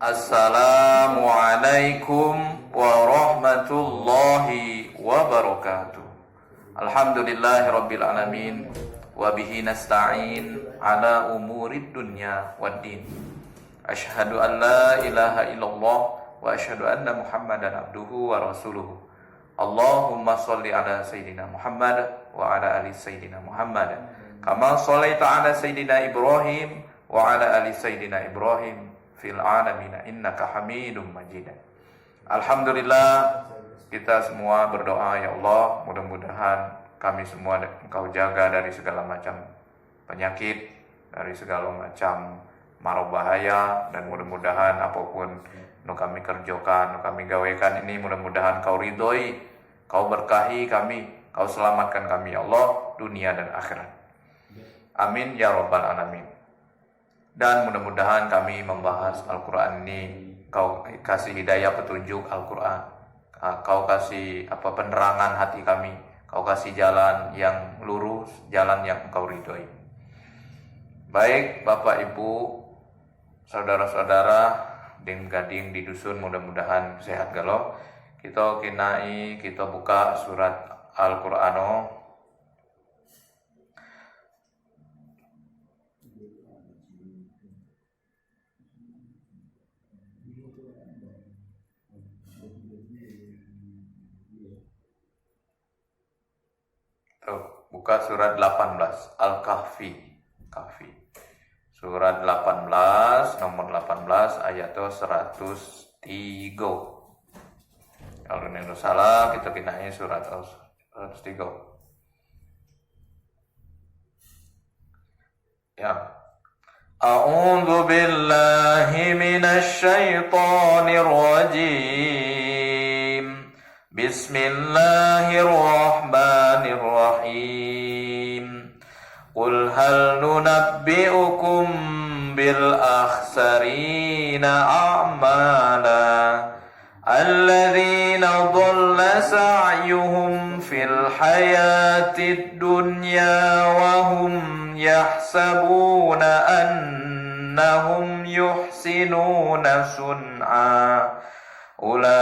Assalamualaikum warahmatullahi wabarakatuh. Alhamdulillahirabbil alamin wa bihi nasta'in ala umurid dunya waddin. Asyhadu an la ilaha illallah wa asyhadu anna Muhammadan abduhu wa rasuluhu. Allahumma shalli ala sayyidina Muhammad wa ala ali sayyidina Muhammad. Kama shallaita ala sayyidina Ibrahim wa ala ali sayyidina Ibrahim fil alamin innaka Hamidum Majid. Alhamdulillah, kita semua berdoa, ya Allah, mudah-mudahan kami semua Engkau jaga dari segala macam penyakit, dari segala macam mara bahaya, dan mudah-mudahan apapun nu kami kerjakan, nu kami gawekan ini mudah-mudahan Kau ridhoi, Kau berkahi kami, Kau selamatkan kami, ya Allah, dunia dan akhirat. Amin ya rabbal alamin. Dan mudah-mudahan kami membahas Al-Quran ini, Kau kasih hidayah petunjuk Al-Quran, Kau kasih penerangan hati kami, Kau kasih jalan yang lurus, jalan yang Engkau ridhoi. Baik Bapak Ibu, saudara-saudara ding gading di dusun, mudah-mudahan sehat galau. Kita buka surat Al-Qur'ano. Buka surat 18 Al-Kahfi. Surat 18 nomor 18 ayat 103. Kalau nendo salah kita kinai surat 103. Ya. A'udzu billahi minasy syaithanir rajim. Bismillahirrahmanirrahim. Qul hal nunabbi'ukum bil akhsarina a'mala alladzina dhalla sa'yuhum fil hayatid dunya wa hum yahsabuna annahum yuhsinuna sun'a. Ulaika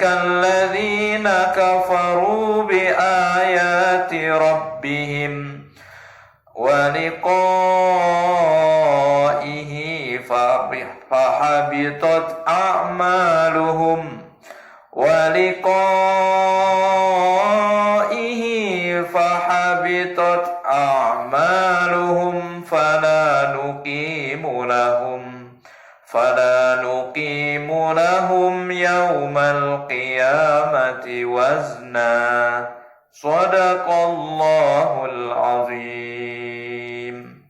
alladzina kafaru bi ayati rabbihim wa liqa'ihi fahabitat a'maluhum fala nuqimu lahum yawmal qiyamati wazna. Shadaqallahul azim.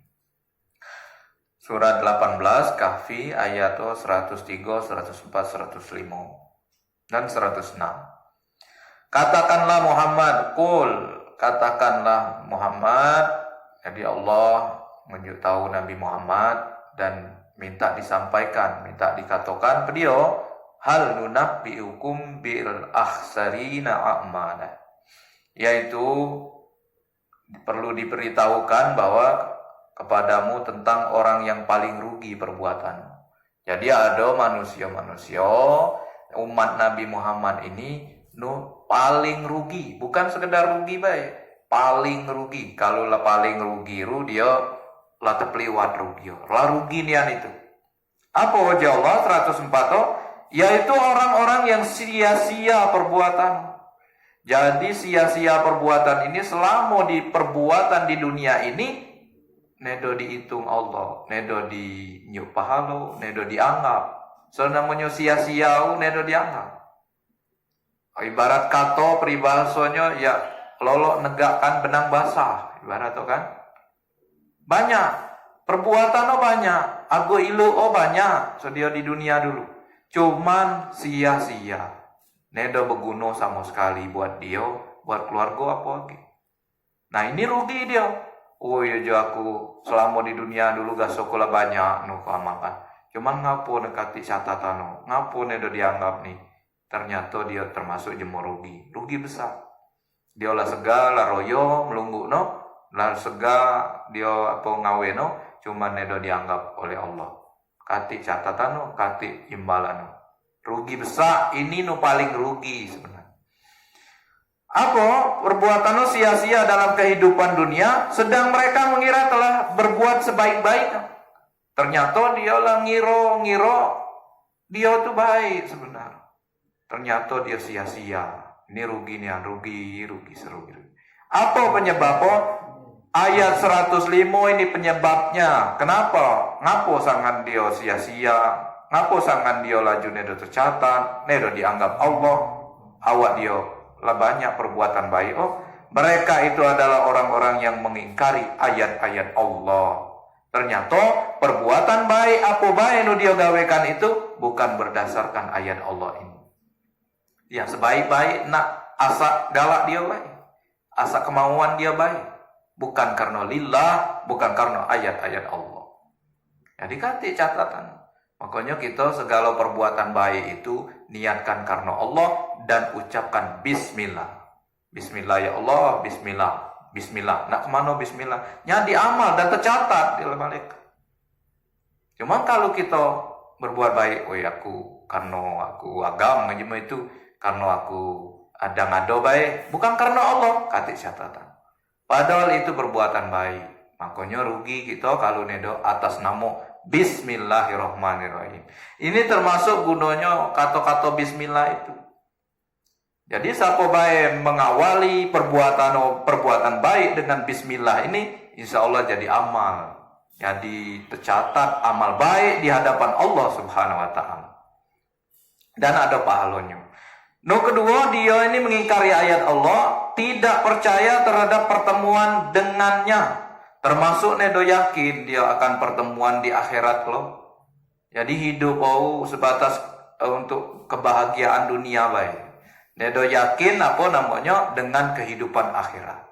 Surat 18 Kahfi ayat 103, 104, 105 dan 106. Katakanlah Muhammad, katakanlah Muhammad. Jadi Allah memberitahu Nabi Muhammad dan minta disampaikan, minta dikatakan beliau, hal nunabbi'ukum bil akhsarina a'mala, yaitu perlu diberitahukan bahwa kepadamu tentang orang yang paling rugi perbuatan. Jadi ada manusia-manusia umat Nabi Muhammad ini paling rugi, bukan sekedar rugi baik, paling rugi. Kalau lah paling rugi dia lah tepliwat rugi, lah rugi nian itu. Apa wajah Allah 104? Yaitu orang-orang yang sia-sia perbuatan. Jadi sia-sia perbuatan ini selama di perbuatan di dunia ini nedo dihitung Allah, nedo di nyuk pahalo, nedo dianggap. So namanya sia-sia nedo dianggap. Ibarat kato peribahasanya ya lolok negakkan benang basah, ibarat itu kan. Banyak perbuatan banyak, aku ilu banyak sedia di dunia dulu. Cuman sia-sia. Nedo berguna sama sekali buat dia, buat keluarga apa lagi. Nah ini rugi dia. Oh iya aku selama di dunia dulu gak sekolah banyak nu amalkan. Cuman ngapo nekati catatan ngapo nedo dianggap nih. Ternyata dia termasuk jemur rugi besar. Dia lah segala royo melunggu lah sega dia ngawe cuman nedo dianggap oleh Allah. Kati catatan kati imbalan. Rugi besar, ini paling rugi sebenarnya. Apa? Perbuatan sia-sia dalam kehidupan dunia, sedang mereka mengira telah berbuat sebaik-baik. Ternyata dia lah ngiro dia tuh baik sebenarnya. Ternyata dia sia-sia. Ini rugi nih, rugi seru. Apa penyebabnya? Ayat 105 ini penyebabnya. Kenapa? Ngapo sangan dia sia-sia? Ngapo sangan dia laju nedo tercatat? Nedo dianggap Allah. Awak dia lah banyak perbuatan baik. Oh, mereka itu adalah orang-orang yang mengingkari ayat-ayat Allah. Ternyata perbuatan baik apa baik nu dia gawekan itu bukan berdasarkan ayat Allah ini. Ya sebaik-baik nak asa galak dia baik. Asa kemauan dia baik. Bukan karena lillah, bukan karena ayat-ayat Allah. Jadi kati catatan. Makanya kita segala perbuatan baik itu niatkan karena Allah dan ucapkan bismillah. Bismillah ya Allah, bismillah. Bismillah. Nak kemana bismillah? Nya diamal dan tercatat di malaikat. Cuma kalau kita berbuat baik, karena aku agam ngajima itu, karena aku ada ngado baik, bukan karena Allah, kati catatan. Padahal itu perbuatan baik. Makanya rugi kita kalau nedo atas nama Bismillahirrahmanirrahim. Ini termasuk gunanya kata-kata Bismillah itu. Jadi siapa baik mengawali perbuatan baik dengan Bismillah ini, insya Allah jadi amal. Jadi tercatat amal baik di hadapan Allah Subhanahu Wa Taala. Dan ada pahalanya. Kedua, dia ini mengingkari ayat Allah, tidak percaya terhadap pertemuan dengannya. Termasuk nedo yakin dia akan pertemuan di akhirat loh. Jadi hidup sebatas untuk kebahagiaan dunia baik. Nedo yakin dengan kehidupan akhirat.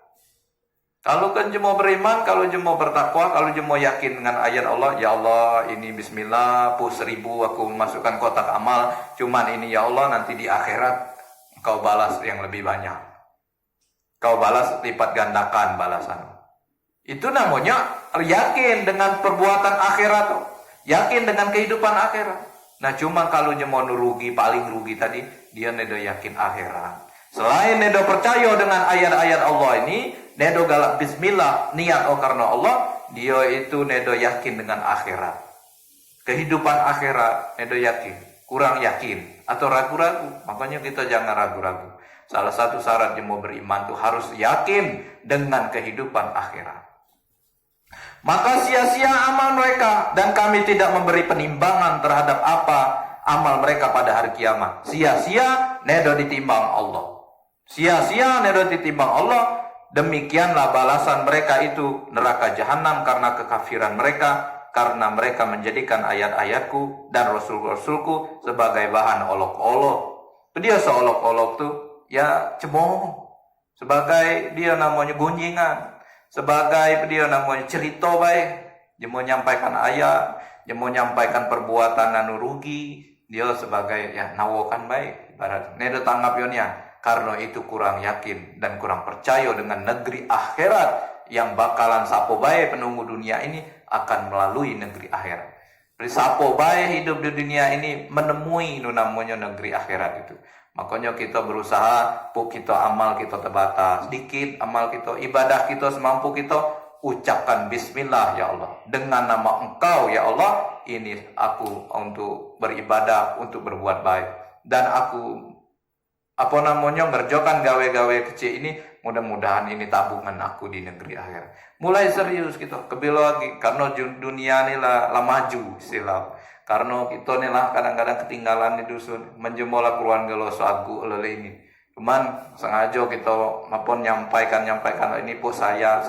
Kalau kan cuma beriman, kalau cuma bertakwa, kalau cuma yakin dengan ayat Allah, ya Allah ini bismillah, 1000 aku masukkan kotak amal, cuman ini ya Allah nanti di akhirat kau balas yang lebih banyak. Kau balas lipat gandakan balasan. Itu namanya yakin dengan perbuatan akhirat, yakin dengan kehidupan akhirat. Nah cuma kalau cuma rugi, paling rugi tadi, dia nedo yakin akhirat. Selain nedo percaya dengan ayat-ayat Allah ini, nedo galak bismillah, niat karena Allah, dia itu nedo yakin dengan akhirat. Kehidupan akhirat, nedo yakin, kurang yakin, atau ragu-ragu. Makanya kita jangan ragu-ragu. Salah satu syarat yang mau beriman itu harus yakin dengan kehidupan akhirat. Maka sia-sia amal mereka, dan kami tidak memberi penimbangan terhadap apa amal mereka pada hari kiamat. Sia-sia nedo ditimbang Allah. Sia-sia nedo ditimbang Allah. Demikianlah balasan mereka itu neraka jahanam karena kekafiran mereka, karena mereka menjadikan ayat-ayatku dan rasul-rasulku sebagai bahan olok-olok. Dia seolok-olok tuh ya cemooh, sebagai dia namanya gunjingan, sebagai dia namanya cerita baik. Dia mau nyampaikan ayat, dia mau nyampaikan perbuatan anu rugi, dia sebagai ya nawokan baik. Ibarat nedo tanggap yonya. Karena itu kurang yakin dan kurang percaya dengan negeri akhirat yang bakalan sapo bae penunggu dunia ini akan melalui negeri akhirat. Jadi sapo bae hidup di dunia ini menemui namanya negeri akhirat itu. Makanya kita berusaha, kita amal kita terbatas, sedikit amal kita, ibadah kita semampu kita, ucapkan bismillah ya Allah. Dengan nama Engkau ya Allah, ini aku untuk beribadah, untuk berbuat baik. Dan aku ngerjakan gawe-gawe kecil ini, mudah-mudahan ini tabungan aku di negeri akhirat. Mulai serius kita kebelo lagi, karena dunia ini lah maju istilah. Karena kita ini lah kadang-kadang ketinggalan di dusun, menjemola keluarga lo soagu lele ini. Cuman sengaja kita nyampaikan ini po saya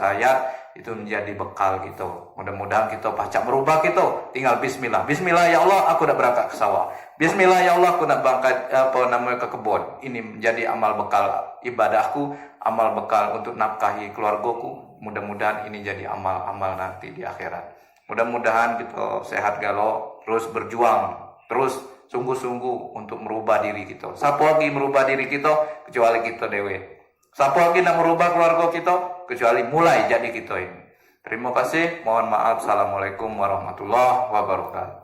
itu menjadi bekal gitu. Mudah-mudahan kita pacak berubah gitu. Tinggal bismillah. Bismillah ya Allah, aku udah berangkat ke sawah. Bismillah ya Allah, aku udah berangkat ke kebun. Ini menjadi amal bekal ibadahku, amal bekal untuk nafkahi keluargaku. Mudah-mudahan ini jadi amal-amal nanti di akhirat. Mudah-mudahan kita sehat galau, terus berjuang, terus sungguh-sungguh untuk merubah diri kita. Siapa lagi merubah diri kita kecuali kita dewe. Siapa lagi nak merubah keluarga kita kecuali mulai jadi kita ini. Terima kasih. Mohon maaf. Assalamualaikum warahmatullahi wabarakatuh.